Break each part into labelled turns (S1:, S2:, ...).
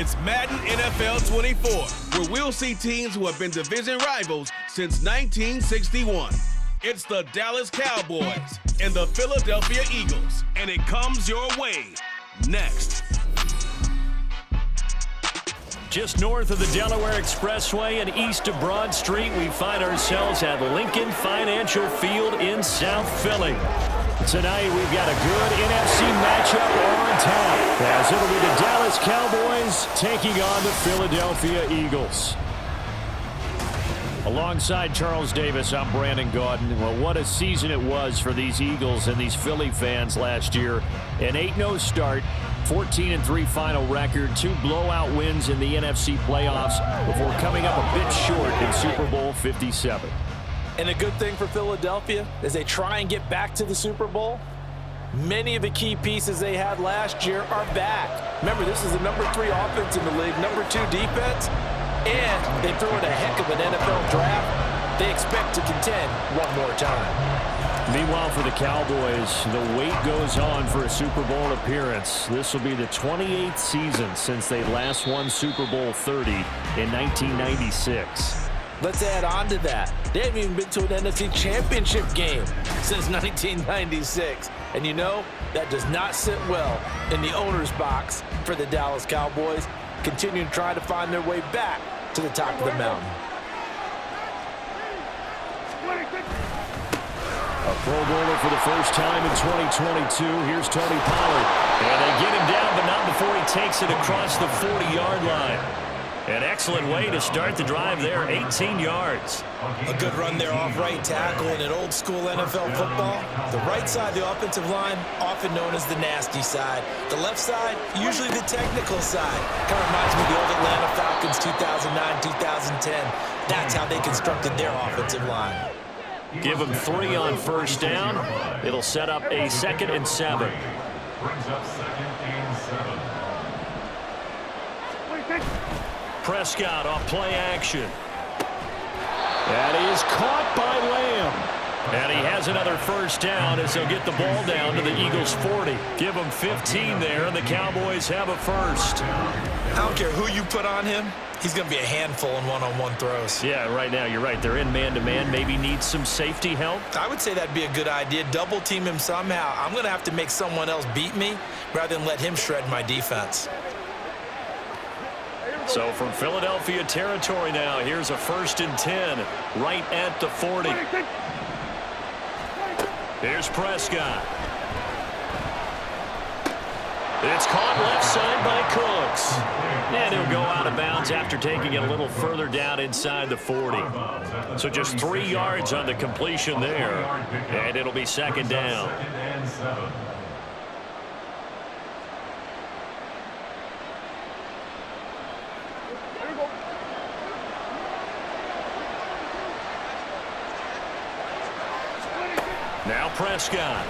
S1: It's Madden NFL 24, where we'll see teams who have been division rivals since 1961. It's the Dallas Cowboys and the Philadelphia Eagles, and it comes your way next.
S2: Just north of the Delaware Expressway and east of Broad Street, we find ourselves at Lincoln Financial Field in South Philly. Tonight, we've got a good NFC matchup on tap, as it'll be the Dallas Cowboys taking on the Philadelphia Eagles. Alongside Charles Davis, I'm Brandon Gaudin. Well, what a season it was for these Eagles and these Philly fans last year. An 8-0 start, 14-3 final record, 2 blowout wins in the NFC playoffs before coming up a bit short in Super Bowl 57.
S3: And a good thing for Philadelphia is they try and get back to the Super Bowl. Many of the key pieces they had last year are back. Remember, this is the number 3 offense in the league, number 2 defense, and they threw in a heck of an NFL draft. They expect to contend one more time.
S2: Meanwhile, for the Cowboys, the wait goes on for a Super Bowl appearance. This will be the 28th season since they last won Super Bowl 30 in 1996.
S3: Let's add on to that. They haven't even been to an NFC Championship game since 1996. And you know, that does not sit well in the owner's box for the Dallas Cowboys, continuing to try to find their way back to the top of the mountain.
S2: A Pro Bowler for the first time in 2022. Here's Tony Pollard. And they get him down, but not before he takes it across the 40-yard line. An excellent way to start the drive there, 18 yards.
S3: A good run there off right tackle in an old-school NFL football. The right side of the offensive line, often known as the nasty side. The left side, usually the technical side. Kind of reminds me of the old Atlanta Falcons 2009, 2010. That's how they constructed their offensive line.
S2: Give them 3 on first down. It'll set up a 2nd and 7.
S4: Brings up 2nd and 7.
S2: Prescott off play action. That is caught by Lamb. And he has another first down as they'll get the ball down to the Eagles' 40. Give them 15 there, and the Cowboys have a first.
S3: I don't care who you put on him. He's going to be a handful in one-on-one throws.
S2: Yeah, right now, you're right. They're in man-to-man. Maybe need some safety help.
S3: I would say that'd be a good idea. Double team him somehow. I'm going to have to make someone else beat me rather than let him shred my defense.
S2: So from Philadelphia territory now, here's a 1st and 10 right at the 40. Here's Prescott. It's caught left side by Cooks. And he'll go out of bounds after taking it a little further down inside the 40. So just 3 yards on the completion there. And it'll be 2nd down. Now Prescott.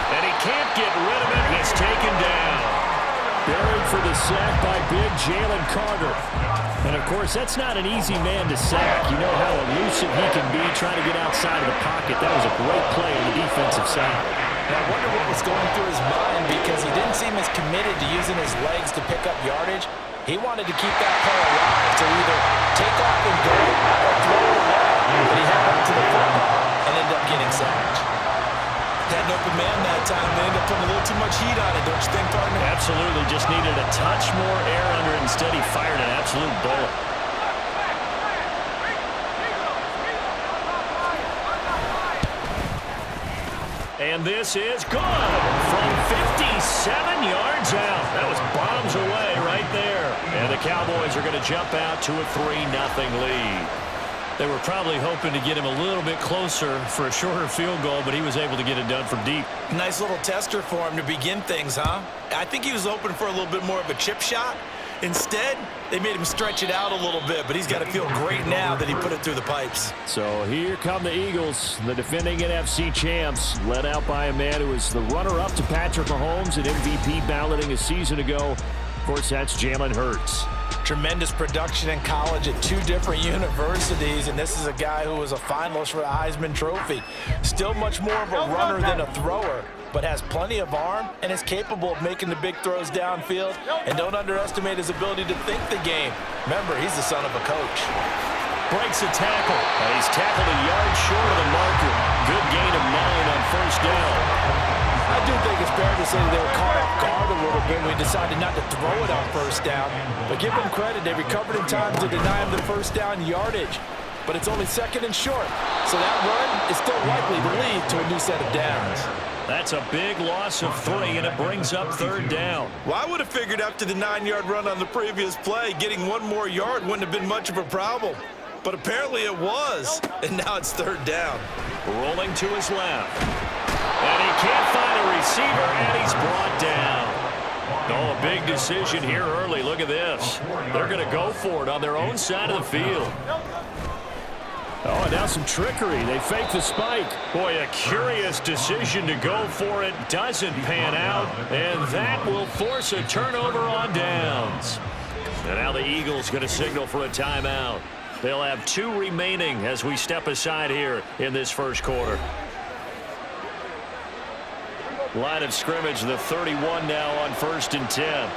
S2: And he can't get rid of it. It's taken down. Buried for the sack by big Jalen Carter. And, of course, that's not an easy man to sack. You know how elusive he can be trying to get outside of the pocket. That was a great play on the defensive side.
S3: And I wonder what was going through his mind because he didn't seem as committed to using his legs to pick up yardage. He wanted to keep that play alive to either take off and go or throw it away. But he held on to the football and ended up getting sacked. Had an open man that time. They ended up putting a little too much heat on it, don't you think, partner?
S2: Absolutely. Just needed a touch more air under it. Instead, he fired an absolute bullet. And this is good from 57 yards out. That was bombs away right there. And the Cowboys are going to jump out to a 3-0 lead. They were probably hoping to get him a little bit closer for a shorter field goal, but he was able to get it done from deep.
S3: Nice little tester for him to begin things, huh? I think he was hoping for a little bit more of a chip shot. Instead, they made him stretch it out a little bit, but he's got to feel great now that he put it through the pipes.
S2: So here come the Eagles, the defending NFC champs, led out by a man who was the runner-up to Patrick Mahomes at MVP balloting a season ago. Of course, that's Jalen Hurts.
S3: Tremendous production in college at 2 different universities, and this is a guy who was a finalist for the Heisman Trophy. Still much more of a runner than a thrower, but has plenty of arm and is capable of making the big throws downfield. And don't underestimate his ability to think the game. Remember, he's the son of a coach.
S2: Breaks a tackle, and he's tackled a yard short of the marker. Good gain of 9 on first down.
S3: I do think it's fair to say that they were caught off guard a little bit when we decided not to throw it on first down. But give them credit, they recovered in time to deny him the first down yardage. But it's only 2nd and short, so that run is still likely to lead to a new set of downs.
S2: That's a big loss of 3, and it brings up 3rd down.
S5: Well, I would have figured after the 9-yard run on the previous play, getting 1 more yard wouldn't have been much of a problem. But apparently it was, and now it's 3rd down.
S2: Rolling to his left. And he can't find a receiver, and he's brought down. Oh, a big decision here early. Look at this. They're going to go for it on their own side of the field. Oh, now some trickery. They fake the spike. Boy, a curious decision to go for it. Doesn't pan out, and that will force a turnover on downs. And now the Eagles going to signal for a timeout. They'll have 2 remaining as we step aside here in this first quarter. Line of scrimmage, the 31 now on 1st and 10.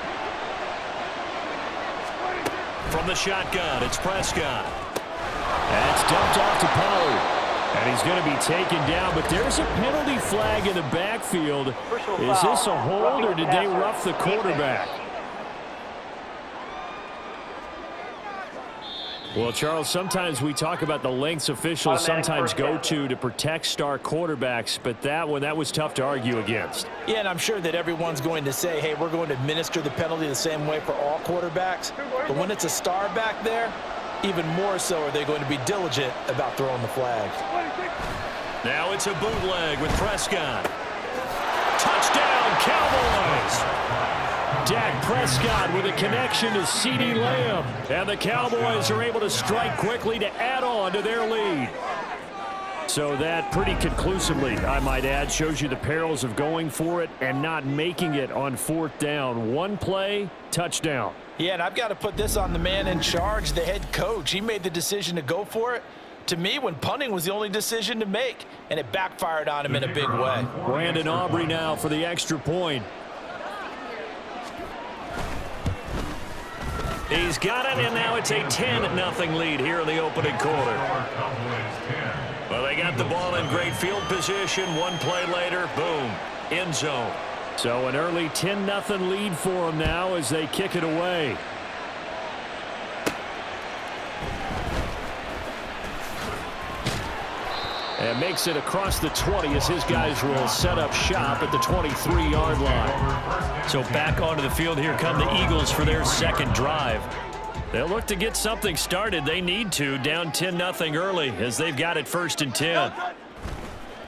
S2: From the shotgun, it's Prescott. That's dumped off to Pollard. And he's going to be taken down, but there's a penalty flag in the backfield. Is this a hold, or did they rough the quarterback? Well, Charles, sometimes we talk about the lengths officials sometimes go to protect star quarterbacks, but that was tough to argue against.
S3: Yeah, and I'm sure that everyone's going to say, hey, we're going to administer the penalty the same way for all quarterbacks. But when it's a star back there, even more so are they going to be diligent about throwing the flag.
S2: Now it's a bootleg with Prescott. Touchdown, Cowboys! Dak Prescott with a connection to CeeDee Lamb. And the Cowboys are able to strike quickly to add on to their lead. So that pretty conclusively, I might add, shows you the perils of going for it and not making it on 4th down. 1 play, touchdown.
S3: Yeah, and I've got to put this on the man in charge, the head coach. He made the decision to go for it. To me, when punting was the only decision to make, and it backfired on him in a big way.
S2: Brandon Aubrey now for the extra point. He's got it, and now it's a 10-0 lead here in the opening quarter. Well, they got the ball in great field position. 1 play later, boom, end zone. So an early 10-0 lead for them now as they kick it away. And makes it across the 20 as his guys will set up shop at the 23-yard line. So back onto the field here come the Eagles for their 2nd drive. They'll look to get something started. They need to, down 10-0 early as they've got it 1st and 10.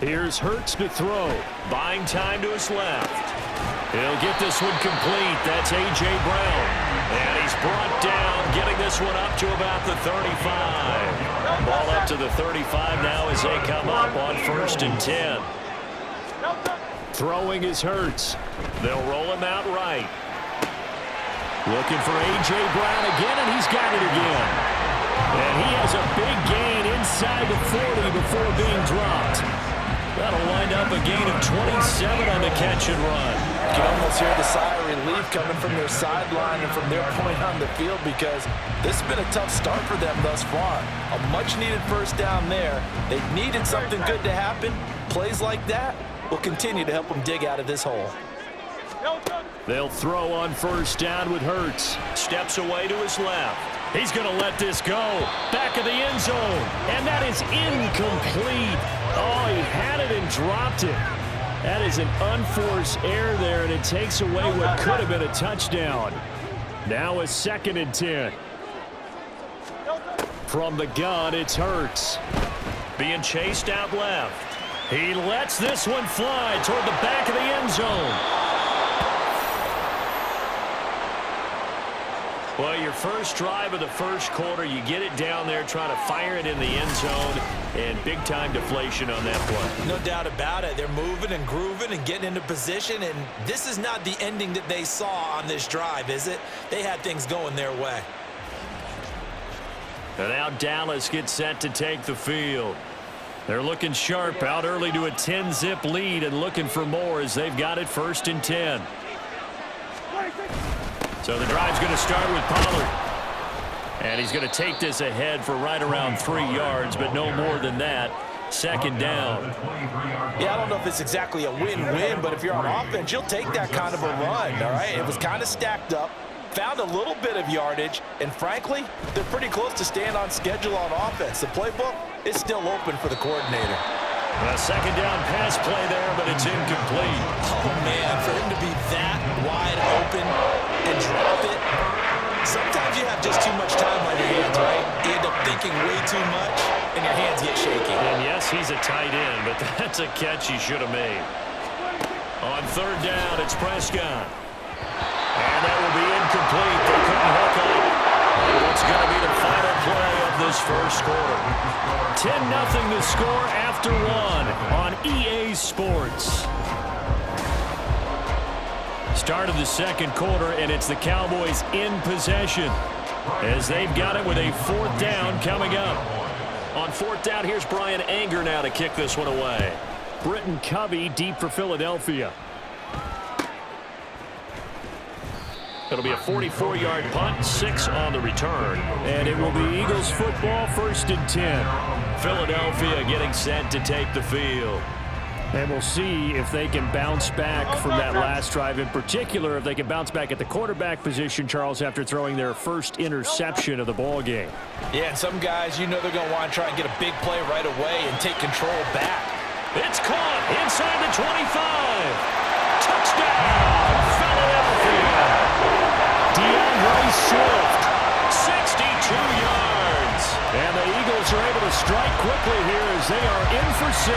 S2: Here's Hurts to throw. Buying time to his left. He'll get this one complete. That's A.J. Brown. And he's brought down, getting this one up to about the 35. Ball up to the 35 now as they come up on 1st and 10. Throwing is Hurts. They'll roll him out right. Looking for A.J. Brown again, and he's got it again. And he has a big gain inside the 40 before being dropped. That'll wind up a gain of 27 on the catch and run.
S3: You can almost hear the sigh of relief coming from their sideline and from their point on the field because this has been a tough start for them thus far. A much-needed first down there. They needed something good to happen. Plays like that will continue to help them dig out of this hole.
S2: They'll throw on 1st down with Hurts. Steps away to his left. He's going to let this go. Back of the end zone. And that is incomplete. Oh, he had it and dropped it. That is an unforced error there, and it takes away what could have been a touchdown. Now a 2nd and 10. From the gun, it's Hurts. Being chased out left. He lets this one fly toward the back of the end zone. Well, your first drive of the first quarter, you get it down there, trying to fire it in the end zone, and big-time deflation on that play.
S3: No doubt about it. They're moving and grooving and getting into position, and this is not the ending that they saw on this drive, is it? They had things going their way.
S2: And now Dallas gets set to take the field. They're looking sharp, out early to a 10-zip lead and looking for more as they've got it 1st and 10. So the drive's going to start with Pollard. And he's going to take this ahead for right around 3 yards, but no more than that. 2nd down.
S3: Yeah, I don't know if it's exactly a win-win, but if you're on offense, you'll take that kind of a run, all right? It was kind of stacked up, found a little bit of yardage, and frankly, they're pretty close to staying on schedule on offense. The playbook is still open for the coordinator.
S2: A 2nd down pass play there, but it's incomplete.
S3: Oh, man, for him to be that wide open and drop it, sometimes you have just too much time on your hands, right? You end up thinking way too much, and your hands get shaky.
S2: And yes, he's a tight end, but that's a catch he should have made. On 3rd down, it's Prescott. And that will be incomplete. They couldn't hook up. And what's going to be the final play of this 1st quarter? 10-0 the score after 1 on EA Sports. Start of the 2nd quarter, and it's the Cowboys in possession as they've got it with a 4th down coming up. On 4th down, here's Brian Anger now to kick this one away. Britton Covey deep for Philadelphia. It'll be a 44-yard punt, 6 on the return. And it will be Eagles football, 1st and 10. Philadelphia getting set to take the field. And we'll see if they can bounce back from that last drive. In particular, if they can bounce back at the quarterback position, Charles, after throwing their first interception of the ball game.
S3: Yeah, and some guys, you know they're going to want to try and get a big play right away and take control back.
S2: It's caught inside the 25. Touchdown, Philadelphia. DeAndre Swift, 62 yards. And the Eagles are able to strike quickly here as they are in for 6.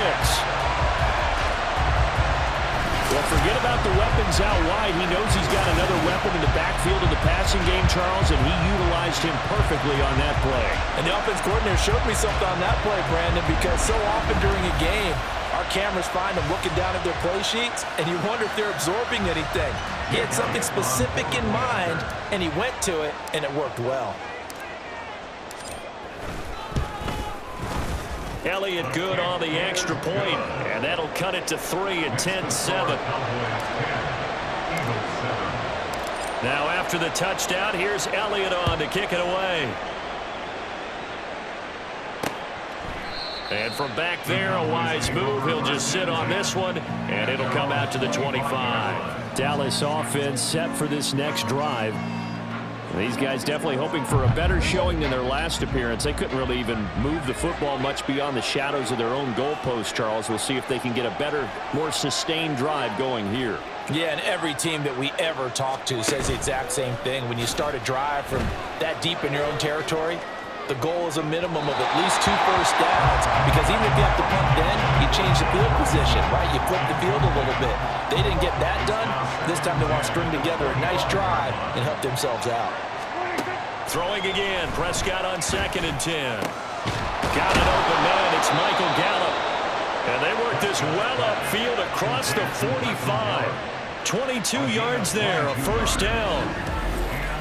S2: Well, forget about the weapons out wide. He knows he's got another weapon in the backfield of the passing game, Charles, and he utilized him perfectly on that play.
S3: And the offense coordinator showed me something on that play, Brandon, because so often during a game, our cameras find them looking down at their play sheets, and you wonder if they're absorbing anything. He had something specific in mind, and he went to it, and it worked well.
S2: Elliott good on the extra point, and that'll cut it to 3 at 10-7. Now after the touchdown, here's Elliott on to kick it away. And from back there, a wise move. He'll just sit on this one, and it'll come out to the 25. Dallas offense set for this next drive. These guys definitely hoping for a better showing than their last appearance. They couldn't really even move the football much beyond the shadows of their own goalpost, Charles. We'll see if they can get a better, more sustained drive going here.
S3: Yeah, and every team that we ever talk to says the exact same thing. When you start a drive from that deep in your own territory, the goal is a minimum of at least 2 first downs, because even if you have to punt then, you change the field position, right? You flip the field a little bit. They didn't get that done. This time they want to string together a nice drive and help themselves out.
S2: Throwing again, Prescott on 2nd and 10. Got an open man, it's Michael Gallup. And they work this well upfield across the 45. 22 yards there, a first down.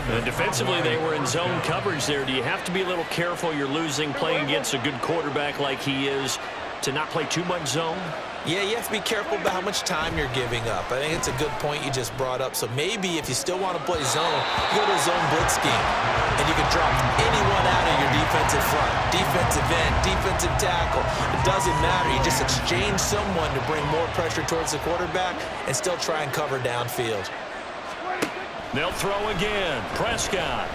S2: And defensively, they were in zone coverage there. Do you have to be a little careful? You're losing, playing against a good quarterback like he is, to not play too much zone?
S3: Yeah, you have to be careful about how much time you're giving up. I think it's a good point you just brought up. So maybe if you still want to play zone, you go to a zone blitz scheme, and you can drop anyone out of your defensive front, defensive end, defensive tackle. It doesn't matter. You just exchange someone to bring more pressure towards the quarterback and still try and cover downfield.
S2: They'll throw again. Prescott.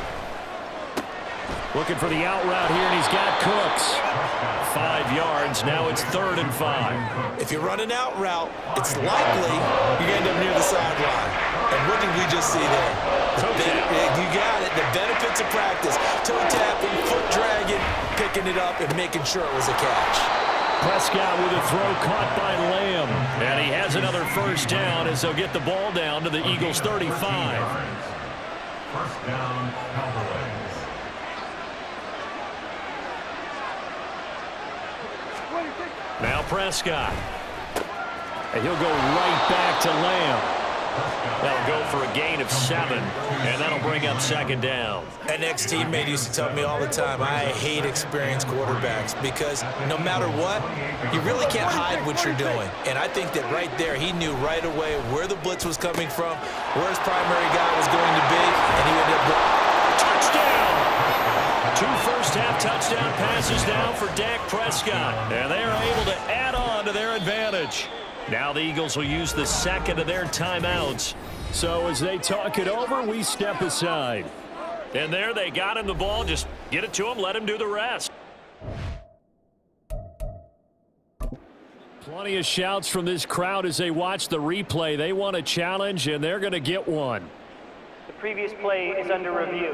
S2: Looking for the out route here, and he's got Cooks. 5 yards. Now it's 3rd and 5.
S3: If you run an out route, it's likely you end up near the sideline. And what did we just see there? You got it. The benefits of practice. Toe tapping, foot dragging, picking it up, and making sure it was a catch.
S2: Prescott with a throw caught by Lamb. And he has another first down as they'll get the ball down to the Eagles' 35.
S4: First down, Cowboys.
S2: Now Prescott. And he'll go right back to Lamb. They'll go for a gain of 7, and that'll bring up 2nd down.
S3: An ex-teammate used to tell me all the time, I hate experienced quarterbacks because no matter what, you really can't hide what you're doing. And I think that right there, he knew right away where the blitz was coming from, where his primary guy was going to be, and he ended up going.
S2: Touchdown! 2 first-half touchdown passes now for Dak Prescott, and they're able to add on to their advantage. Now the Eagles will use the 2nd of their timeouts. So as they talk it over, we step aside. And there they got him the ball. Just get it to him, let him do the rest. Plenty of shouts from this crowd as they watch the replay. They want a challenge, and they're going to get one.
S6: The previous play is under review.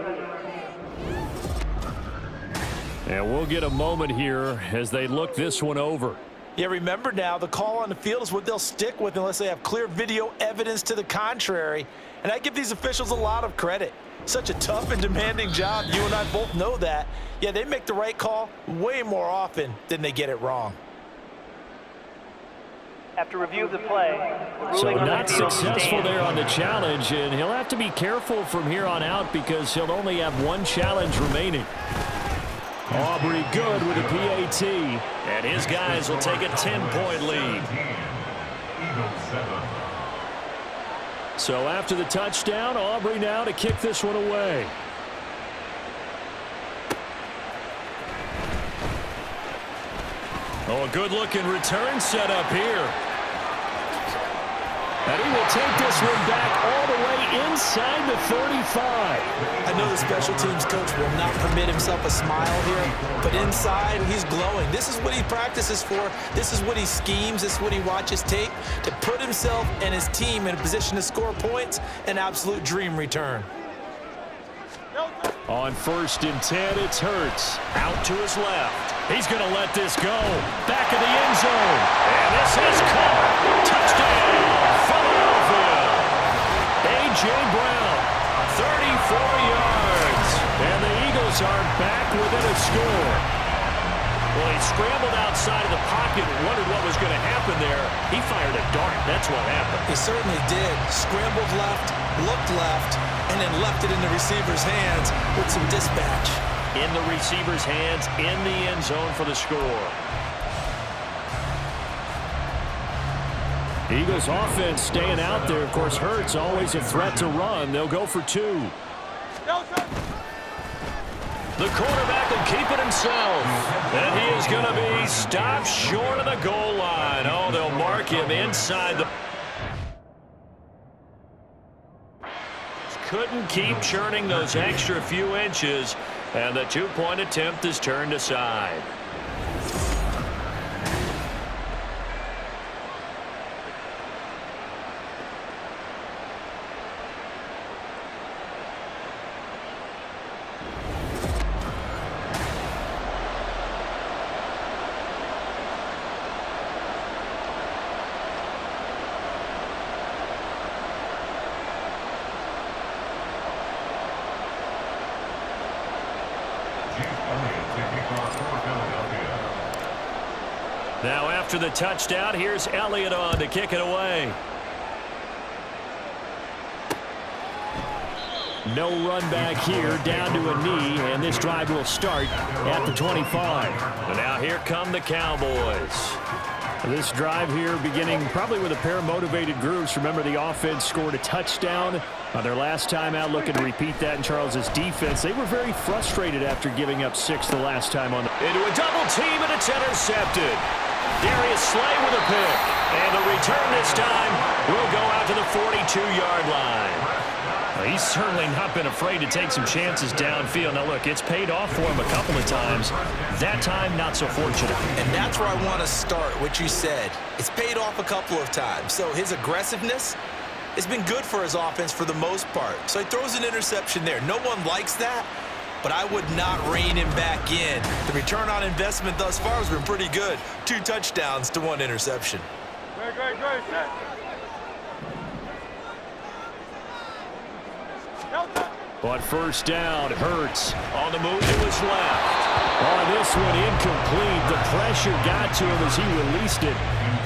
S2: And we'll get a moment here as they look this one over.
S3: Yeah, remember now, the call on the field is what they'll stick with unless they have clear video evidence to the contrary. And I give these officials a lot of credit. Such a tough and demanding job. You and I both know that. Yeah, they make the right call way more often than they get it wrong.
S6: After review of the play, the
S2: So
S6: ruling on
S2: not
S6: the field
S2: successful
S6: stands.
S2: there on the challenge, and he'll have to be careful from here on out because he'll only have 1 challenge remaining. Aubrey good with a PAT, and his guys will take a 10-point lead. So after the touchdown, Aubrey now to kick this one away. Oh, a good-looking return set up here. And he will take this one back all the way inside the 35.
S3: I know the special teams coach will not permit himself a smile here, but inside he's glowing. This is what he practices for. This is what he schemes. This is what he watches tape to put himself and his team in a position to score points. An absolute dream return.
S2: On 1st and 10, it's Hurts. Out to his left. He's going to let this go. Back of the end zone. And this is caught. Touchdown, Philadelphia. A.J. Brown, 34 yards. And the Eagles are back within a score. Well, he scrambled outside of the pocket and wondered what was going to happen there. He fired a dart. That's what happened.
S3: He certainly did. Scrambled left, looked left, and then left it in the receiver's hands with some dispatch.
S2: In the receiver's hands, in the end zone for the score. Eagles offense staying out there. Of course, Hurts always a threat to run. They'll go for 2. The quarterback will keep it himself. And he is going to be stopped short of the goal line. Oh, they'll mark him inside the... Couldn't keep churning those extra few inches, and the 2-point attempt is turned aside. Now after the touchdown, here's Elliott on to kick it away. No run back here, down to a knee, and this drive will start at the 25. And now here come the Cowboys. This drive here beginning probably with a pair of motivated groups. Remember, the offense scored a touchdown on their last time out, looking to repeat that in Charles's defense. They were very frustrated after giving up 6 the last time on the... Into a double team, and it's intercepted. Darius Slay with a pick. And the return this time will go out to the 42-yard line. Well, he's certainly not been afraid to take some chances downfield. Now, look, it's paid off for him a couple of times. That time, not so fortunate.
S3: And that's where I want to start, what you said. It's paid off a couple of times. So his aggressiveness has been good for his offense for the most part. So he throws an interception there. No one likes that, but I would not rein him back in. The return on investment thus far has been pretty good. 2 touchdowns to 1 interception.
S6: Great.
S2: On 1st down, Hurts on the move to his left. Oh, this one incomplete. The pressure got to him as he released it.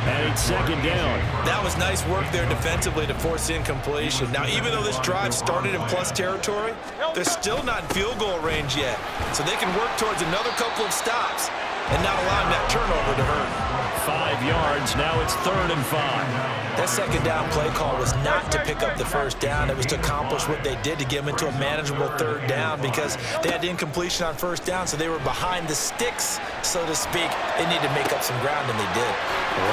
S2: And it's second down.
S5: That was nice work there defensively to force incompletion. Now, even though this drive started in plus territory, they're still not in field goal range yet. So they can work towards another couple of stops and not allowing that turnover to hurt.
S2: 5 yards. Now it's 3rd and 5.
S3: That second down play call was not to pick up the first down. It was to accomplish what they did to get them into a manageable 3rd down because they had incompletion on 1st down, so they were behind the sticks, so to speak. They needed to make up some ground, and they did.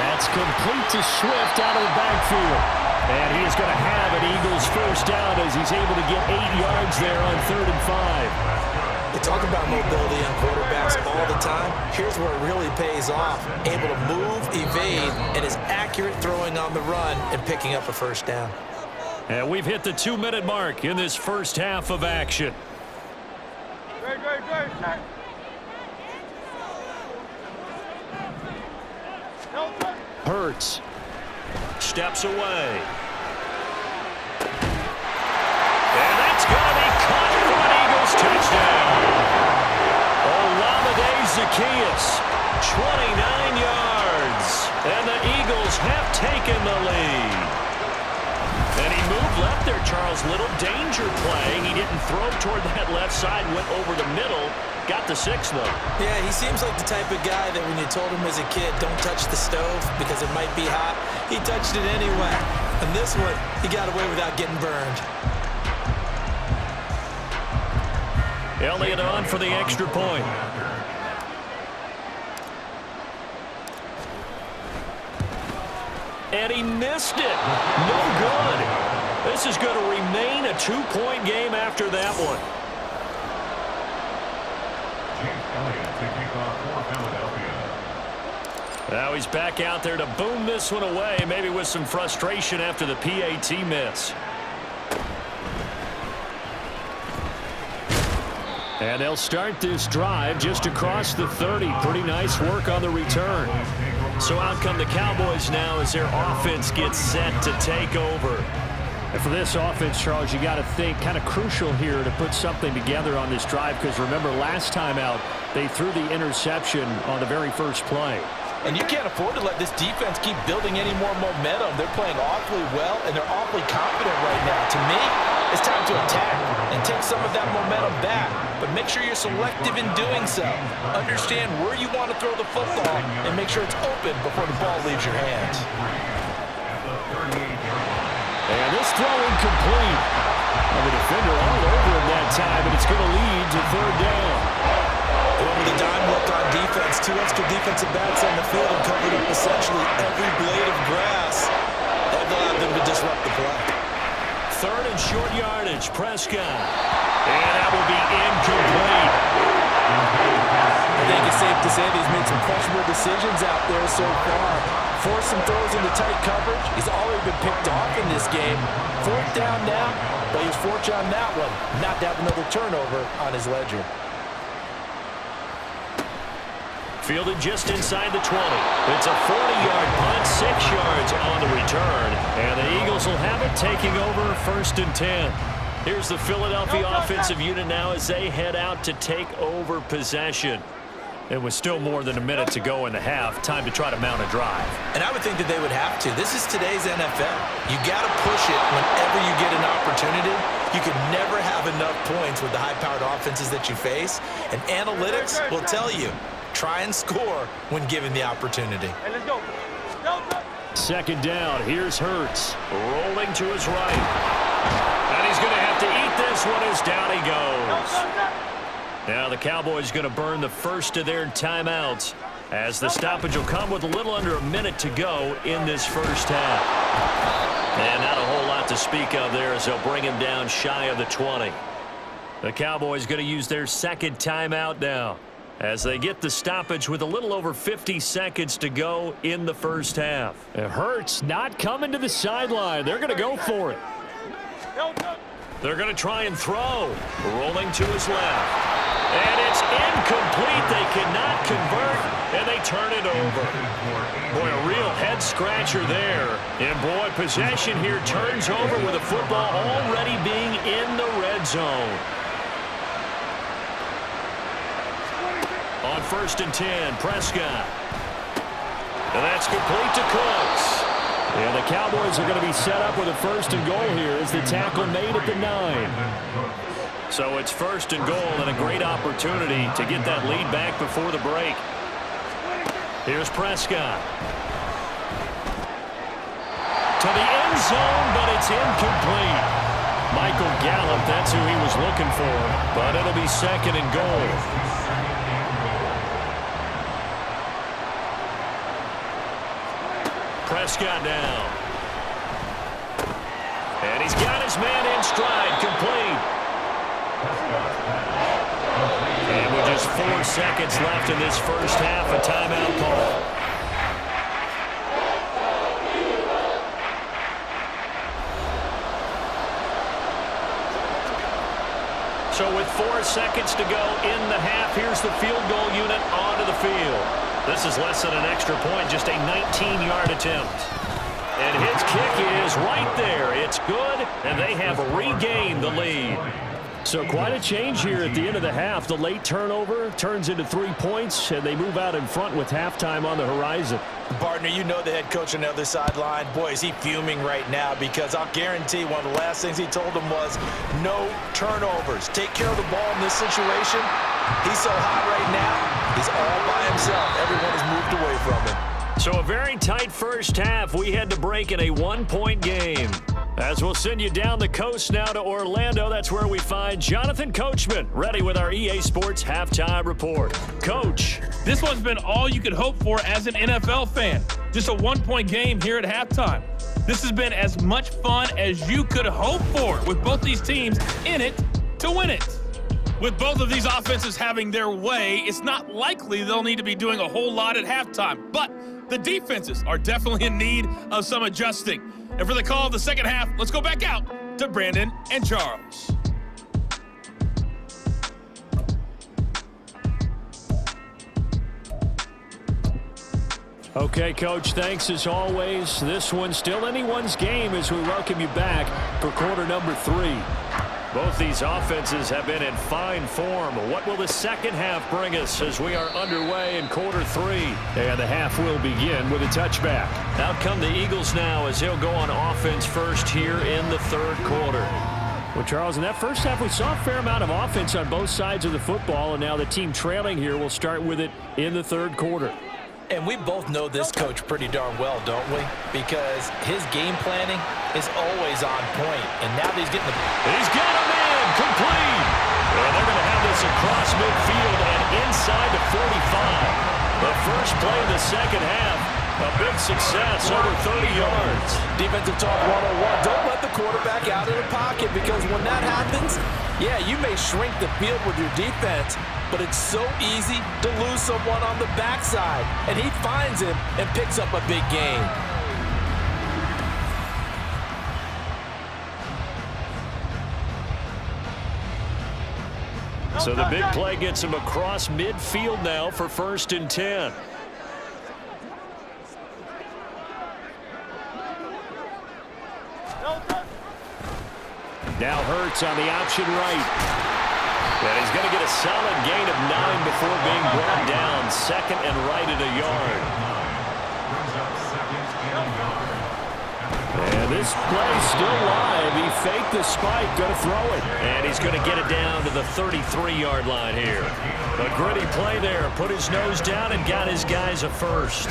S2: That's complete to Swift out of the backfield. And he is going to have an Eagles first down as he's able to get 8 yards there on 3rd and 5.
S3: They talk about mobility on quarterbacks all the time. Here's where it really pays off. Able to move, evade, and is accurate throwing on the run and picking up a first down.
S2: And we've hit the 2-minute mark in this first half of action. Hurts steps away. And that's going to be caught for an Eagles touchdown. Olamide Zaccheaus, 29 yards. And the Eagles have taken the lead. And he moved left there, Charles. Little danger play. He didn't throw toward that left side, went over the middle. Got the 6, though.
S3: Yeah, he seems like the type of guy that when you told him as a kid, don't touch the stove because it might be hot, he touched it anyway. And this one, he got away without getting burned.
S2: Elliott on for the extra point. And he missed it. No good. This is going to remain a 2-point game after that one. Now he's back out there to boom this one away, maybe with some frustration after the PAT miss. And they'll start this drive just across the 30. Pretty nice work on the return. So out come the Cowboys now as their offense gets set to take over. And for this offense, Charles, you got to think kind of crucial here to put something together on this drive because remember last time out they threw the interception on the very first play.
S3: And you can't afford to let this defense keep building any more momentum. They're playing awfully well, and they're awfully confident right now. To me, it's time to attack and take some of that momentum back. But make sure you're selective in doing so. Understand where you want to throw the football and make sure it's open before the ball leaves your hands.
S2: And this throw incomplete. The defender all over him that time, and it's going to lead to 3rd down.
S3: With a dime look on defense, 2 extra defensive backs on the field and covered up essentially every blade of grass. That allowed them to disrupt the play.
S2: 3rd and short yardage, Prescott. And that will be incomplete.
S3: I think it's safe to say that he's made some questionable decisions out there so far. Forced some throws into tight coverage. He's already been picked off in this game. 4th down now, but he was fortunate on that one not to have another turnover on his ledger.
S2: Fielded just inside the 20. It's a 40-yard punt, 6 yards on the return. And the Eagles will have it taking over 1st and 10. Here's the Philadelphia offensive unit now as they head out to take over possession. It was still more than a minute to go in the half. Time to try to mount a drive.
S3: And I would think that they would have to. This is today's NFL. You got to push it whenever you get an opportunity. You can never have enough points with the high-powered offenses that you face. And analytics will tell you, try and score when given the opportunity.
S6: Hey, let's go.
S2: 2nd down. Here's Hurts. Rolling to his right. And he's going to have to eat this one as down he goes. Now the Cowboys going to burn the first of their timeouts as the stoppage will come with a little under a minute to go in this first half. And not a whole lot to speak of there as they'll bring him down shy of the 20. The Cowboys going to use their 2nd timeout now as they get the stoppage with a little over 50 seconds to go in the first half. It hurts not coming to the sideline. They're going to go for it. They're going to try and throw. Rolling to his left. And it's incomplete. They cannot convert, and they turn it over. Boy, a real head-scratcher there. And, boy, possession here turns over with the football already being in the red zone. On 1st and 10, Prescott. And that's complete to Cooks. And the Cowboys are going to be set up with a 1st and goal here as the tackle made at the 9. So it's 1st and goal and a great opportunity to get that lead back before the break. Here's Prescott. To the end zone, but it's incomplete. Michael Gallup, that's who he was looking for, but it'll be 2nd and goal. Prescott down. And he's got his man in stride, complete. And with just 4 seconds left in this first half, a timeout call. So with 4 seconds to go in the half, here's the field goal unit onto the field. This is less than an extra point, just a 19-yard attempt. And his kick is right there. It's good, and they have regained the lead. So quite a change here at the end of the half. The late turnover turns into 3 points, and they move out in front with halftime on the horizon.
S3: Partner, you know the head coach on the other sideline. Boy, is he fuming right now, because I'll guarantee one of the last things he told him was no turnovers. Take care of the ball in this situation. He's so hot right now, he's all by himself. Everyone has moved away from him.
S2: So a very tight first half. We had to break in a 1-point game. As we'll send you down the coast now to Orlando, that's where we find Jonathan Coachman, ready with our EA Sports Halftime Report. Coach.
S7: This one's been all you could hope for as an NFL fan. Just a 1-point game here at halftime. This has been as much fun as you could hope for, with both these teams in it to win it. With both of these offenses having their way, it's not likely they'll need to be doing a whole lot at halftime. But the defenses are definitely in need of some adjusting. And for the call of the second half, let's go back out to Brandon and Charles.
S2: Okay, Coach, thanks as always. This one's still anyone's game as we welcome you back for quarter number 3. Both these offenses have been in fine form. What will the second half bring us as we are underway in quarter 3? And the half will begin with a touchback. Out come the Eagles now as he'll go on offense first here in the third quarter. Well, Charles, in that first half, we saw a fair amount of offense on both sides of the football, and now the team trailing here will start with it in the third quarter.
S3: And we both know this coach pretty darn well, don't we? Because his game planning is always on point. And now that he's getting the...
S2: He's got him in, complete. And they're going to have this across midfield and inside the 45. The first play of the second half, a big success, over 30 yards.
S3: Defensive talk 101. Don't let the quarterback out of the pocket, because when that happens, yeah, you may shrink the field with your defense, but it's so easy to lose someone on the backside. And he finds him and picks up a big gain.
S2: So the big play gets him across midfield now for 1st and 10. Now Hurts on the option right. And he's going to get a solid gain of 9 before being brought down. 2nd and right at a yard. And this play still live. He faked the spike, going to throw it. And he's going to get it down to the 33-yard line here. A gritty play there. Put his nose down and got his guys a first.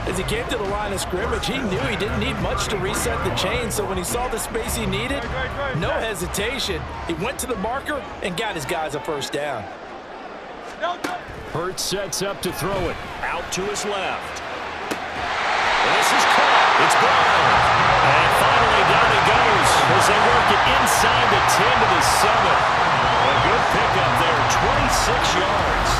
S3: As he came to the line of scrimmage, he knew he didn't need much to reset the chain, so when he saw the space he needed, no hesitation. He went to the marker and got his guys a first down.
S2: Hurts sets up to throw it. Out to his left. This is caught. It's blown. And finally down he goes as they work it inside the 10 to the 7. A good pickup there, 26 yards.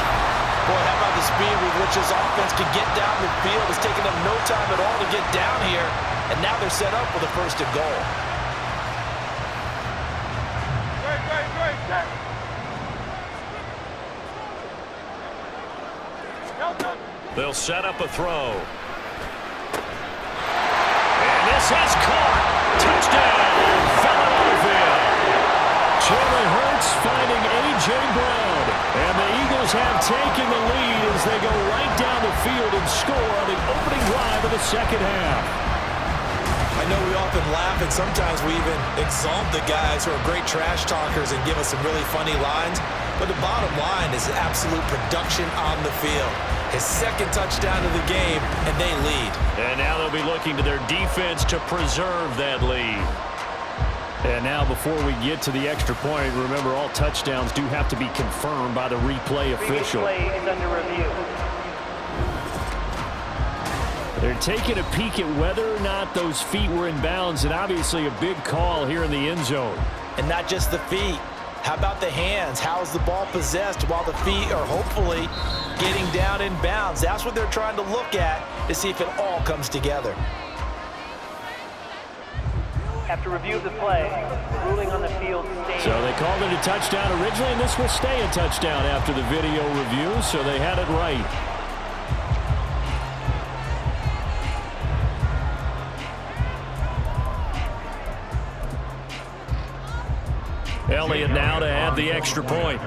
S3: Boy, how about the speed with which this offense can get down the field? It's taken them no time at all to get down here, and now they're set up with a 1st and goal.
S2: They'll set up a throw. And this is caught. Touchdown, Philadelphia. Jalen Hurts Pitts finding A.J. Brown. And the Eagles have taken the lead as they go right down the field and score on the opening drive of the second half.
S5: I know we often laugh, and sometimes we even exalt the guys who are great trash talkers and give us some really funny lines. But the bottom line is absolute production on the field. His second touchdown of the game, and they lead.
S2: And now they'll be looking to their defense to preserve that lead. And now before we get to the extra point, remember all touchdowns do have to be confirmed by the replay official.
S6: Previous play is under review.
S2: They're taking a peek at whether or not those feet were in bounds, and obviously a big call here in the end zone.
S3: And not just the feet. How about the hands? How's the ball possessed while the feet are hopefully getting down in bounds? That's what they're trying to look at to see if it all comes together.
S6: After review of the play, the ruling on the field stays.
S2: So they called it a touchdown originally, and this will stay a touchdown after the video review, so they had it right. Elliott now to have the extra point.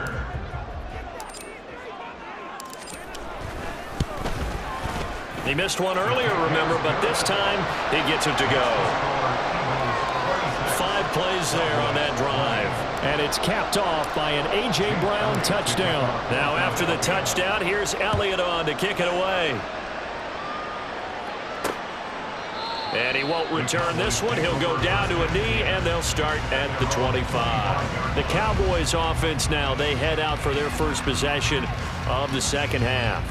S2: He missed one earlier, remember, but this time he gets it to go. 5 plays there on that drive. And it's capped off by an A.J. Brown touchdown. Now after the touchdown, here's Elliott on to kick it away. And he won't return this one. He'll go down to a knee, and they'll start at the 25. The Cowboys offense now, they head out for their first possession of the second half.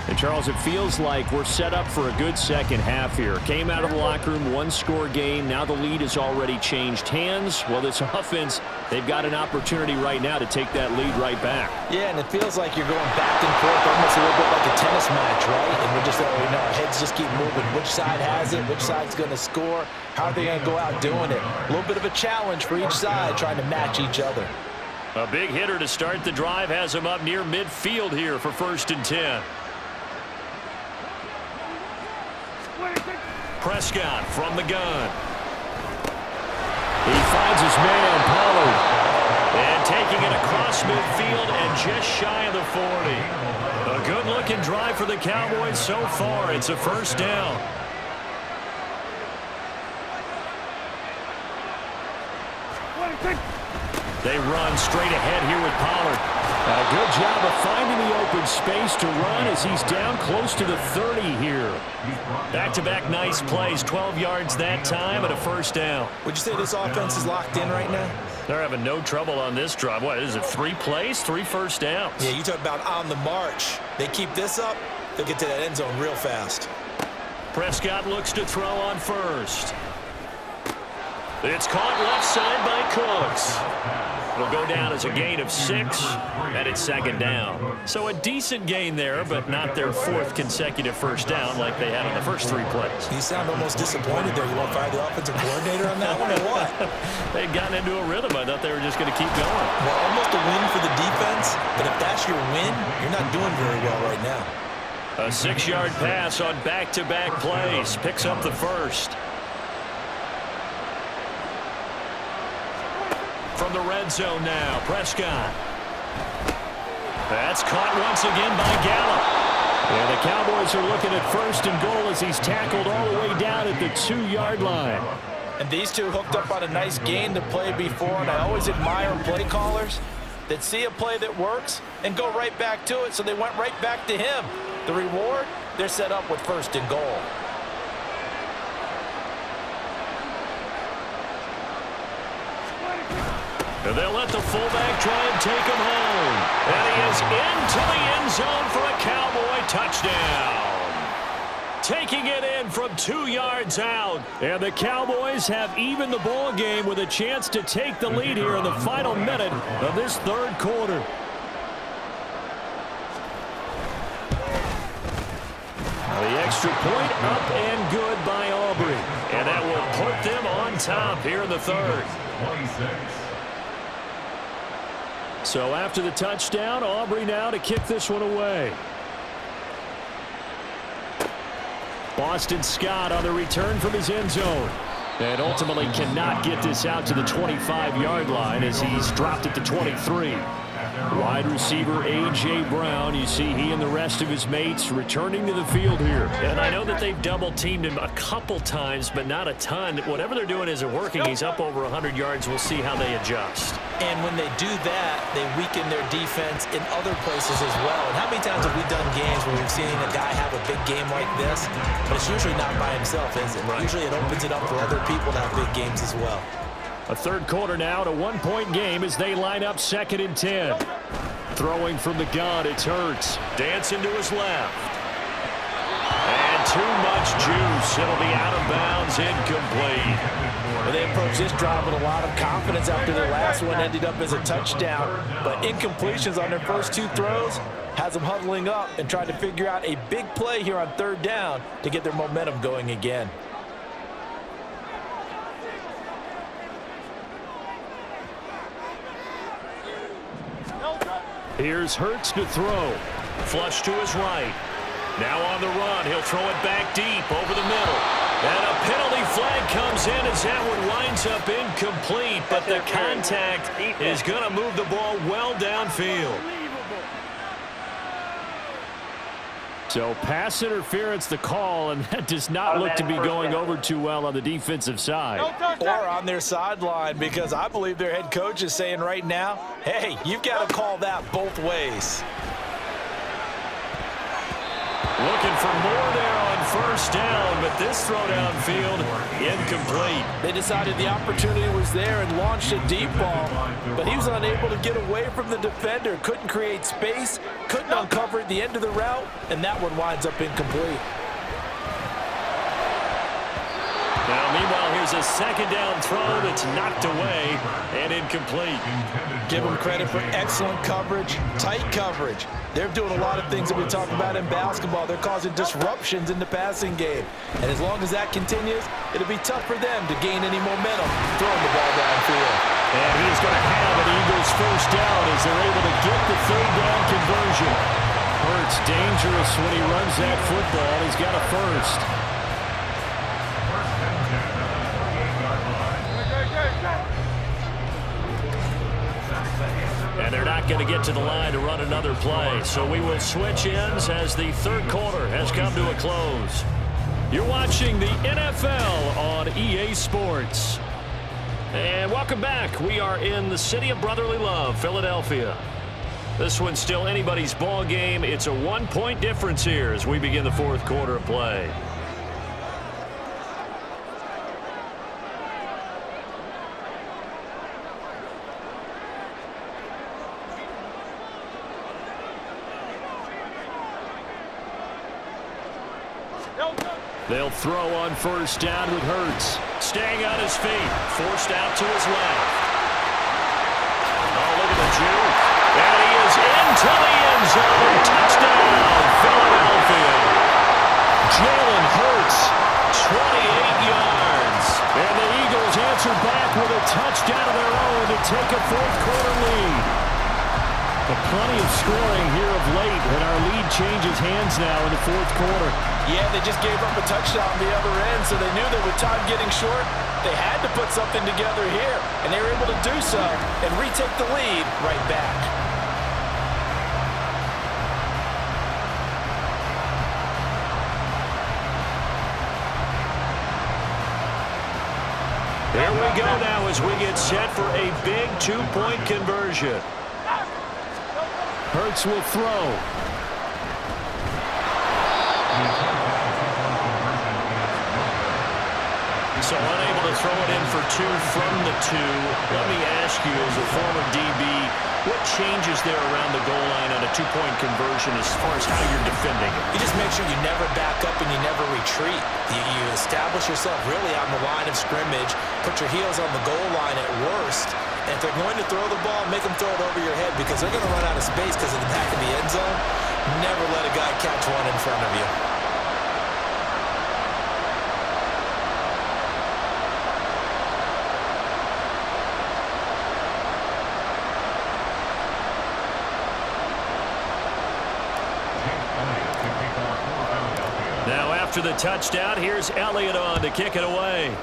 S2: And, Charles, it feels like we're set up for a good second half here. Came out of the locker room, 1-score game. Now the lead has already changed hands. Well, this offense, they've got an opportunity right now to take that lead right back.
S3: Yeah, and it feels like you're going back and forth, almost a little bit like a tennis match, right? And we're just, our heads just keep moving. Which side has it? Which side's going to score? How are they going to go out doing it? A little bit of a challenge for each side, trying to match each other.
S2: A big hitter to start the drive has him up near midfield here for 1st and 10. Prescott from the gun. He finds his man, Pollard. And taking it across midfield and just shy of the 40. A good-looking drive for the Cowboys so far. It's a 1st down. They run straight ahead here with Pollard. A good job of finding the open space to run as he's down close to the 30 here. Back-to-back nice plays, 12 yards that time and a 1st down.
S5: Would you say this offense is locked in right now?
S2: They're having no trouble on this drive. What is it, 3 plays, 3 first downs?
S5: Yeah, you talk about on the march. They keep this up, they'll get to that end zone real fast.
S2: Prescott looks to throw on 1st. It's caught left side by Cooks. It'll go down as a gain of 6, and it's 2nd down. So a decent gain there, but not their 4th consecutive 1st down like they had on the first 3 plays.
S5: You sound almost disappointed there. You want to fire the offensive coordinator on that one or what?
S2: They'd gotten into a rhythm. I thought they were just going to keep going.
S5: Well, almost a win for the defense, but if that's your win, you're not doing very well right now.
S2: A 6-yard pass on back-to-back plays. Picks up the 1st. From the red zone now, Prescott. That's caught once again by Gallup. And the Cowboys are looking at 1st and goal as he's tackled all the way down at the 2-yard line.
S3: And these two hooked up on a nice gain to play before, and I always admire play callers that see a play that works and go right back to it, so they went right back to him. The reward, they're set up with 1st and goal.
S2: And they'll let the fullback try and take him home. And he is into the end zone for a Cowboy touchdown. Taking it in from 2 yards out. And the Cowboys have evened the ball game with a chance to take the lead here in the final minute of this 3rd quarter. The extra point up and good by Aubrey. And that will put them on top here in the 3rd.
S4: 26.
S2: So after the touchdown, Aubrey now to kick this one away. Boston Scott on the return from his end zone. And ultimately cannot get this out to the 25-yard line as he's dropped at the 23. Wide receiver A.J. Brown, you see he and the rest of his mates returning to the field here.
S8: And I know that they've double-teamed him a couple times, but not a ton. Whatever they're doing isn't working. He's up over 100 yards. We'll see how they adjust.
S3: And when they do that, they weaken their defense in other places as well. And how many times have we done games where we've seen a guy have a big game like this, but it's usually not by himself, is it? Right. Usually it opens it up for other people to have big games as well.
S2: A third quarter now, a one-point game as they line up 2nd and 10. Throwing from the gun, it's Hurts.
S8: Dancing to his left. And too much juice. It'll be out of bounds, incomplete.
S3: Well, they approached this drive with a lot of confidence after their last one ended up as a touchdown. But incompletions on their first 2 throws has them huddling up and trying to figure out a big play here on 3rd down to get their momentum going again.
S2: Here's Hurts to throw.
S8: Flush to his right. Now on the run. He'll throw it back deep over the middle. And a penalty flag comes in as that one winds up incomplete. But the contact is going to move the ball well downfield.
S2: So pass interference the call, and that does not look to be going over too well on the defensive side.
S3: Or on their sideline, because I believe their head coach is saying right now, hey, you've got to call that both ways.
S8: Looking for more there on 1st down, but this throw downfield incomplete.
S3: They decided the opportunity was there and launched a deep ball, but he was unable to get away from the defender, couldn't create space, couldn't uncover at the end of the route, and that one winds up incomplete.
S8: Now, meanwhile, here's a 2nd down throw that's knocked away and incomplete.
S3: Give them credit for excellent coverage, tight coverage. They're doing a lot of things that we talk about in basketball. They're causing disruptions in the passing game. And as long as that continues, it'll be tough for them to gain any momentum throwing the ball downfield.
S2: And he's going to have an Eagles 1st down as they're able to get the 3rd down conversion. Hurts dangerous when he runs that football. He's got a 1st.
S8: And they're not going to get to the line to run another play. So we will switch ends as the 3rd quarter has come to a close.
S2: You're watching the NFL on EA Sports.
S8: And welcome back. We are in the city of brotherly love, Philadelphia. This one's still anybody's ball game. It's a 1-point difference here as we begin the 4th quarter of play.
S2: They'll throw on 1st down with Hurts.
S8: Staying on his feet. Forced out to his left. Oh, look at the juke. And he is into the end zone. Touchdown, Philadelphia.
S2: Jalen Hurts,
S8: 28 yards.
S2: And the Eagles answer back with a touchdown of their own to take a 4th quarter lead. But plenty of scoring here of late, and our lead changes hands now in the 4th quarter.
S3: Yeah, they just gave up a touchdown on the other end, so they knew that with time getting short, they had to put something together here, and they were able to do so and retake the lead right back.
S8: There we go now as we get set for a big 2-point conversion.
S2: Hurts will throw.
S8: So unable to throw it in for 2 from the 2. Let me ask you, as a former DB, what changes there around the goal line on a 2-point conversion as far as how you're defending it?
S3: You just make sure you never back up and you never retreat. You establish yourself really on the line of scrimmage, put your heels on the goal line at worst, and if they're going to throw the ball, make them throw it over your head because they're going to run out of space because of the back of the end zone. Never let a guy catch one in front of you.
S8: Now after the touchdown, here's Elliott on to kick it away.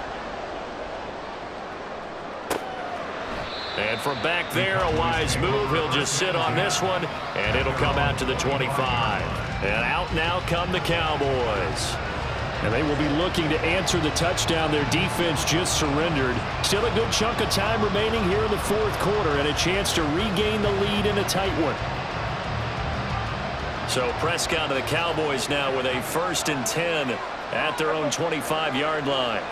S8: And from back there, a wise move. He'll just sit on this one, and it'll come out to the 25. And out now come the Cowboys.
S2: And they will be looking to answer the touchdown. Their defense just surrendered. Still a good chunk of time remaining here in the fourth quarter and a chance to regain the lead in a tight one.
S8: So Prescott of the Cowboys now with a 1st and 10 at their own 25-yard line.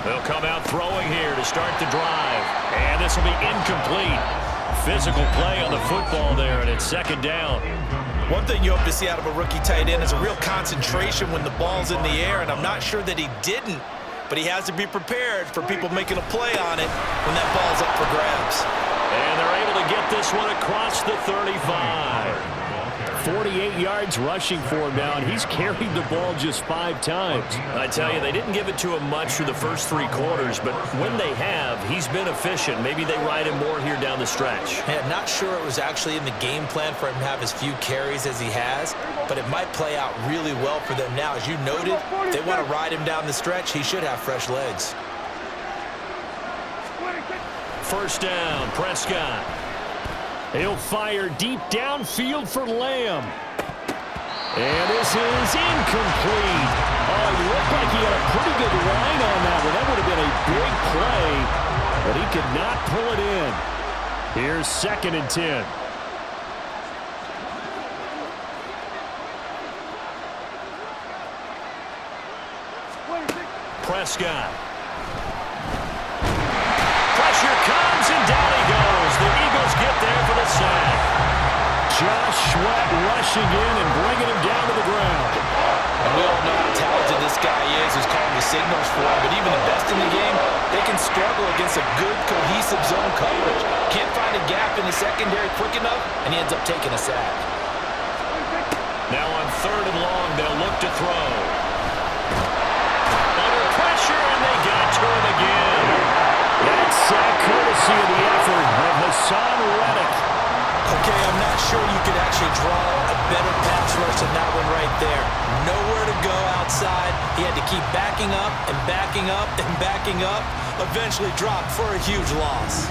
S8: They'll come out throwing here to start the drive. And this will be incomplete. Physical play on the football there, and it's 2nd down.
S5: One thing you hope to see out of a rookie tight end is a real concentration when the ball's in the air, and I'm not sure that he didn't, but he has to be prepared for people making a play on it when that ball's up for grabs.
S8: And they're able to get this one across the 35.
S2: 48 yards rushing for him now, and he's carried the ball just 5 times.
S8: I tell you, they didn't give it to him much through the first 3 quarters, but when they have, he's been efficient. Maybe they ride him more here down the stretch.
S3: Yeah, not sure it was actually in the game plan for him to have as few carries as he has, but it might play out really well for them now. As you noted, they want to ride him down the stretch. He should have fresh legs.
S8: 1st down, Prescott.
S2: He'll fire deep downfield for Lamb. And this is incomplete. Oh, he looked like he had a pretty good line on that one. That would have been a big play, but he could not pull it in. Here's 2nd and 10.
S8: Prescott. Pressure comes, and down he goes. The Eagles get there for the sack.
S2: Josh Sweat rushing in and bringing him down to the ground.
S3: And we all know how talented this guy is, who's calling the signals for him, but even the best in the game, they can struggle against a good, cohesive zone coverage. Can't find a gap in the secondary quick enough, and he ends up taking a sack.
S8: Now on 3rd and long, they'll look to throw. Under pressure, and they got to him again.
S2: That sack courtesy of the effort of Hassan Reddick.
S3: Okay, I'm not sure you could actually draw a better pass rush than that one right there. Nowhere to go outside. He had to keep backing up and backing up and backing up. Eventually dropped for a huge loss.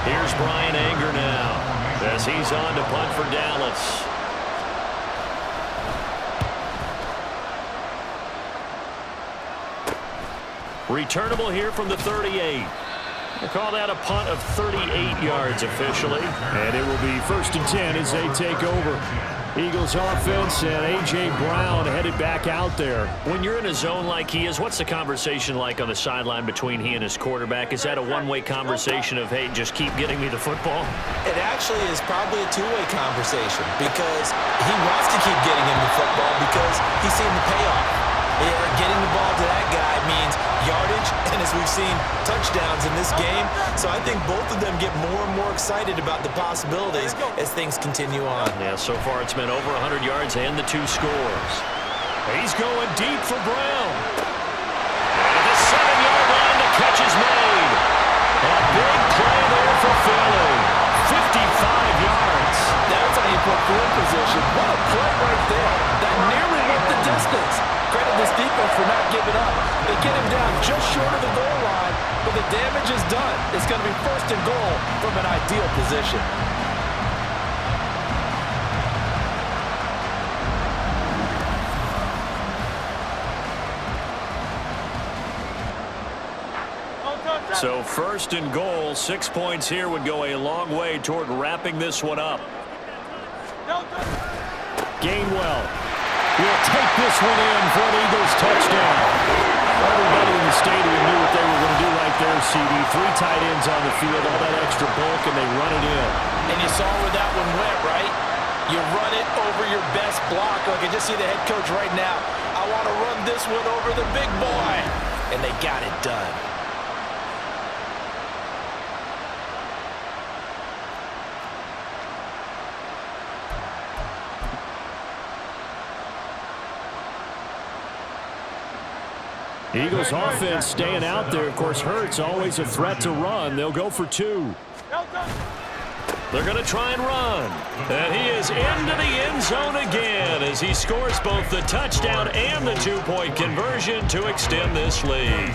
S8: Here's Brian Anger now as he's on to punt for Dallas. Returnable here from the 38. We'll call that a punt of 38 yards officially.
S2: And it will be 1st and 10 as they take over. Eagles offense and A.J. Brown headed back out there.
S8: When you're in a zone like he is, what's the conversation like on the sideline between he and his quarterback? Is that a one-way conversation of, hey, just keep getting me the football?
S3: It actually is probably a two-way conversation because he wants to keep getting him the football because he's seen the payoff. Getting the ball to that guy means yardage, and as we've seen, touchdowns in this game. So I think both of them get more and more excited about the possibilities as things continue on.
S8: Yeah, so far it's been over 100 yards and the 2 scores.
S2: He's going deep for Brown.
S8: And at the 7-yard line, the catch is made. A big play there for Philly. 55 yards.
S3: That's how you put field position. What a play right there. That nearly went the distance. Credit this defense for not giving up. They get him down just short of the goal line, but the damage is done. It's going to be 1st and goal from an ideal position.
S8: So 1st and goal, 6 points here would go a long way toward wrapping this one up.
S2: Gainwell will take this one in for an Eagles touchdown. Everybody in the stadium knew what they were going to do right there, CD. 3 tight ends on the field, all that extra bulk, and they run it in.
S3: And you saw where that one went, right? You run it over your best block. I can just see the head coach right now. I want to run this one over the big boy. And they got it done.
S2: Eagles offense staying out there. Of course, Hurts always a threat to run. They'll go for 2.
S8: They're going to try and run. And he is into the end zone again as he scores both the touchdown and the two-point conversion to extend this lead.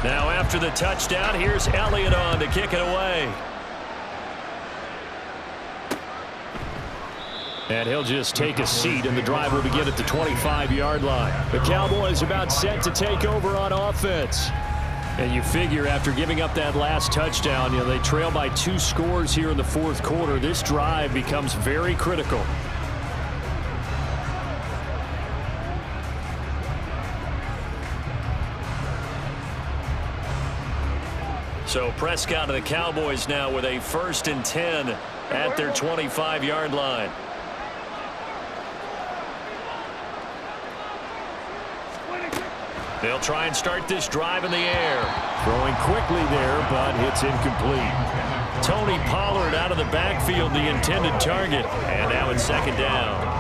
S8: Now after the touchdown, here's Elliott on to kick it away.
S2: And he'll just take a seat, and the drive will begin at the 25-yard line. The Cowboys about set to take over on offense. And you figure after giving up that last touchdown, they trail by 2 scores here in the fourth quarter. This drive becomes very critical.
S8: So Prescott and the Cowboys now with a 1st and 10 at their 25-yard line. They'll try and start this drive in the air.
S2: Throwing quickly there, but it's incomplete.
S8: Tony Pollard out of the backfield, the intended target. And now it's 2nd down.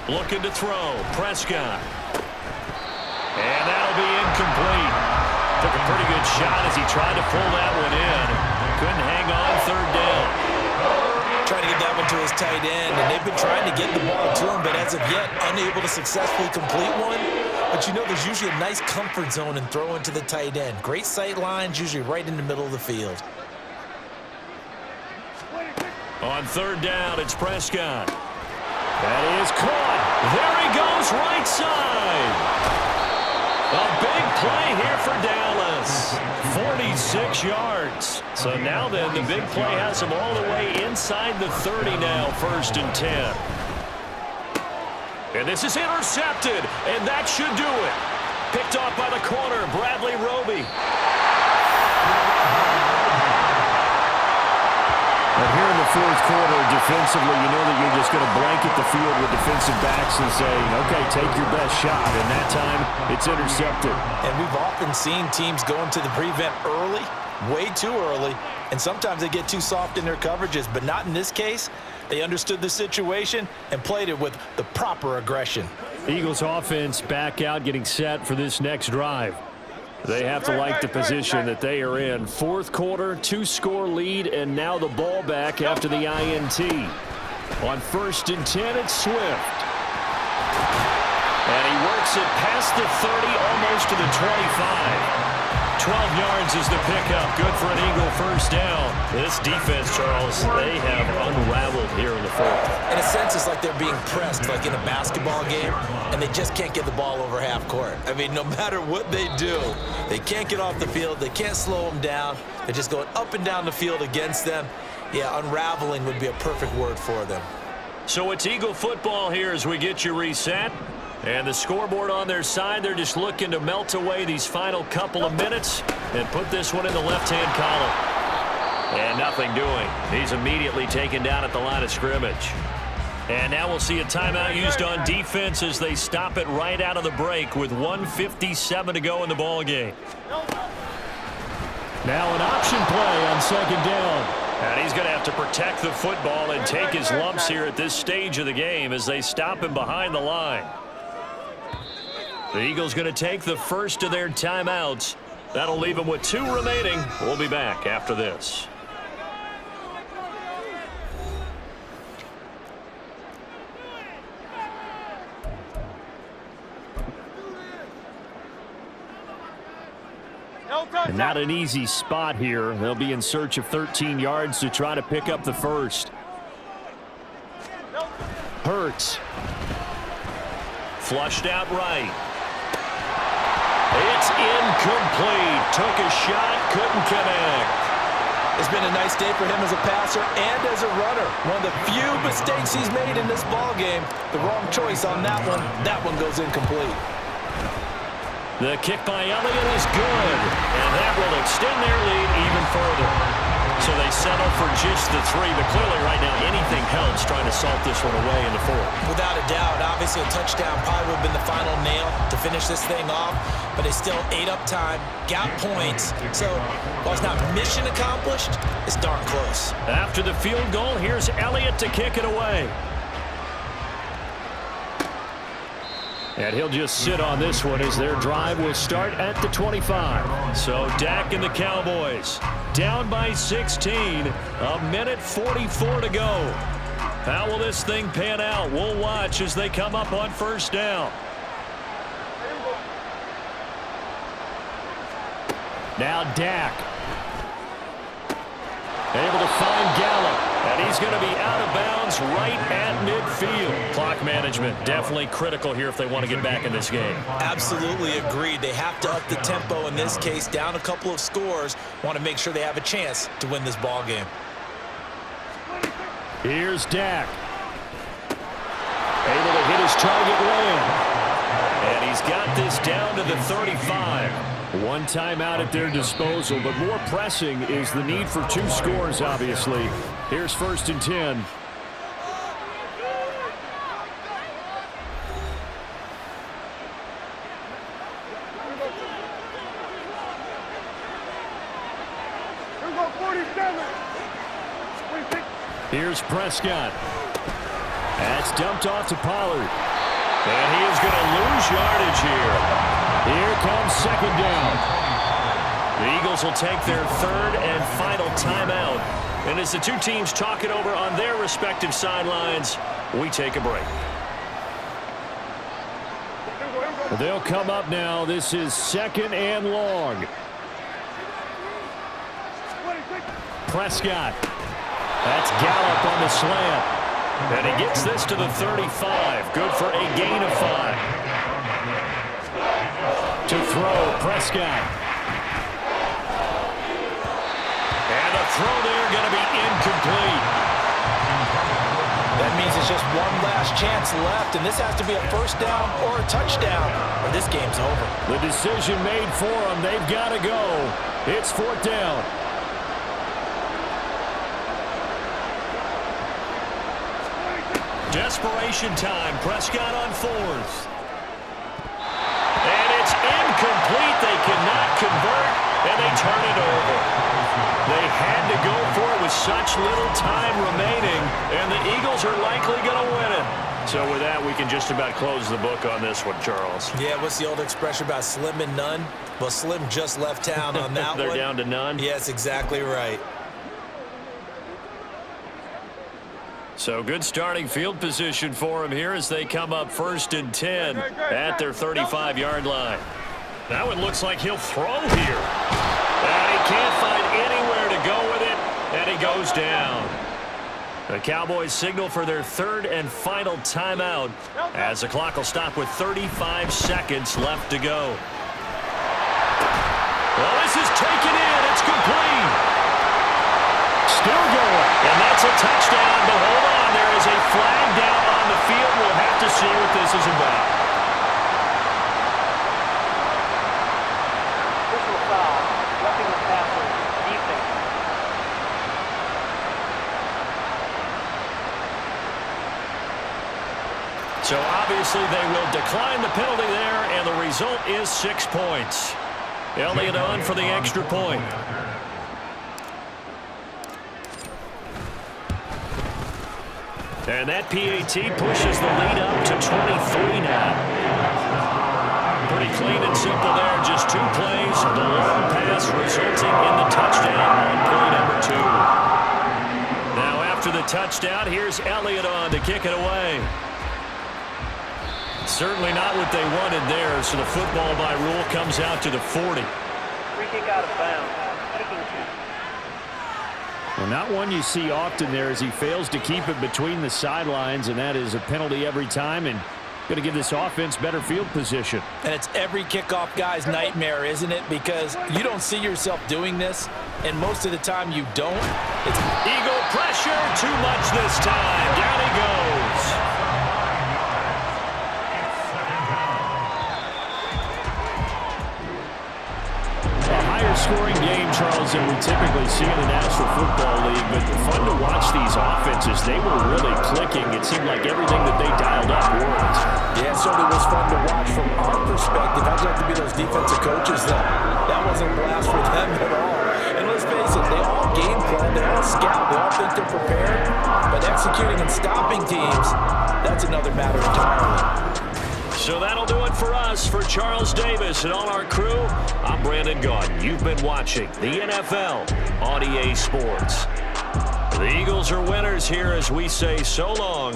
S8: Looking to throw. Prescott. And that'll be incomplete. Took a pretty good shot as he tried to pull that one in. Couldn't hang on 3rd down.
S3: Trying to get that one to his tight end, and they've been trying to get the ball to him, but as of yet, unable to successfully complete one. But there's usually a nice comfort zone in throwing to the tight end. Great sight lines, usually right in the middle of the field.
S8: On 3rd down, it's Prescott. That is caught. There he goes, right side. A big play here for Dallas. 46 yards. So now then, the big play has him all the way inside the 30 now, 1st and 10. And this is intercepted, and that should do it. Picked off by the corner, Bradley Roby.
S2: But here in the fourth quarter, defensively, you know that you're just going to blanket the field with defensive backs and say, okay, take your best shot. And that time, it's intercepted.
S3: And we've often seen teams go into the prevent early, way too early, and sometimes they get too soft in their coverages, but not in this case. They understood the situation and played it with the proper aggression.
S2: Eagles offense back out, getting set for this next drive. They have to like the position that they are in. Fourth quarter, 2-score lead, and now the ball back after the INT. On 1st and 10, it's Swift.
S8: And he works it past the 30, almost to the 25. 12 yards is the pickup. Good for an Eagle 1st down. This defense, Charles, they have unraveled here in the fourth.
S3: In a sense, it's like they're being pressed, like in a basketball game, and they just can't get the ball over half court. I mean, no matter what they do, they can't get off the field. They can't slow them down. They're just going up and down the field against them. Yeah, unraveling would be a perfect word for them.
S8: So it's Eagle football here as we get you reset. And the scoreboard on their side, they're just looking to melt away these final couple of minutes and put this one in the left-hand column. And nothing doing. He's immediately taken down at the line of scrimmage. And now we'll see a timeout used on defense as they stop it right out of the break with 1:57 to go in the ball game.
S2: Now an option play on 2nd down.
S8: And he's going to have to protect the football and take his lumps here at this stage of the game as they stop him behind the line. The Eagles going to take the first of their timeouts. That'll leave them with 2 remaining. We'll be back after this.
S2: Not an easy spot here. They'll be in search of 13 yards to try to pick up the first. Hurts.
S8: Flushed out right. It's incomplete. Took a shot, couldn't connect.
S3: It's been a nice day for him as a passer and as a runner. One of the few mistakes he's made in this ball game. The wrong choice on that one. That one goes incomplete.
S8: The kick by Elliott is good.
S2: further. So they settle for just the 3, but clearly right now anything helps trying to salt this one away in the 4th.
S3: Without a doubt, obviously a touchdown probably would have been the final nail to finish this thing off, but it's still ate up time, got points. So while it's not mission accomplished, it's darn close.
S2: After the field goal, here's Elliott to kick it away. And he'll just sit on this one as their drive will start at the 25. So Dak and the Cowboys down by 16. A minute 44 to go. How will this thing pan out? We'll watch as they come up on first down. Now Dak. Able to find Gallup. And he's going to be out of bounds right at midfield. Clock management definitely critical here if they want to get back in this game.
S3: Absolutely agreed. They have to up the tempo in this case, down a couple of scores. Want to make sure they have a chance to win this ball game.
S2: Here's Dak. Able to hit his target land. And he's got this down to the 35. One timeout at their disposal, but more pressing is the need for 2 scores, obviously. Here's 1st and 10. Here's Prescott. That's dumped off to Pollard. And he is going to lose yardage here. Here comes 2nd down. The Eagles will take their 3rd and final timeout. And as the two teams talk it over on their respective sidelines, we take a break. They'll come up now. This is 2nd and long. Prescott. That's Gallup on the slant. And he gets this to the 35. Good for a gain of 5. To throw, Prescott. And the throw there going to be incomplete.
S3: That means it's just one last chance left, and this has to be a 1st down or a touchdown, or this game's over.
S2: The decision made for them. They've got to go. It's 4th down. Desperation time. Prescott on 4th. And it's incomplete. They cannot convert, and they turn it over. They had to go for it with such little time remaining, and the Eagles are likely going to win it. So with that, we can just about close the book on this one, Charles.
S3: Yeah, what's the old expression about slim and none? Well, Slim just left town on that
S2: They're
S3: one.
S2: down to none?
S3: Yes, exactly right.
S2: So good starting field position for him here as they come up 1st and 10 at their 35-yard line. That one looks like he'll throw here. And he can't find anywhere to go with it, and he goes down. The Cowboys signal for their 3rd and final timeout as the clock will stop with 35 seconds left to go. Well, this is taken in. It's complete. Still going. And that's a touchdown, but hold on. There is a flag down on the field. We'll have to see what this is about.
S6: Personal foul, roughing the passer, defense.
S2: So obviously they will decline the penalty there, and the result is 6 points. Elliott on for the extra point. And that PAT pushes the lead up to 23 now. Pretty clean and simple there. Just 2 plays. The long pass resulting in the touchdown on play number 2. Now after the touchdown, here's Elliott on to kick it away. Certainly not what they wanted there, so the football by rule comes out to the 40.
S6: Free kick out of bounds. Kicking team.
S2: Well, not one you see often there as he fails to keep it between the sidelines, and that is a penalty every time, and going to give this offense better field position.
S3: And it's every kickoff guy's nightmare, isn't it? Because you don't see yourself doing this, and most of the time you don't. It's
S2: Eagle pressure, too much this time. Down he goes. higher scoring game, Charles, than we typically see in the National Football League, but fun to watch these offenses. They were really clicking. It seemed like everything that they dialed up worked.
S3: Yeah, it certainly was fun to watch from our perspective. I'd like to be those defensive coaches that wasn't a blast for them at all. And let's face it, they all game plan, they all scout, they all think they're prepared, but executing and stopping teams, that's another matter entirely.
S8: So that'll do it for us. For Charles Davis and all our crew, I'm Brandon Gaudin. You've been watching the NFL on EA Sports. The Eagles are winners here as we say so long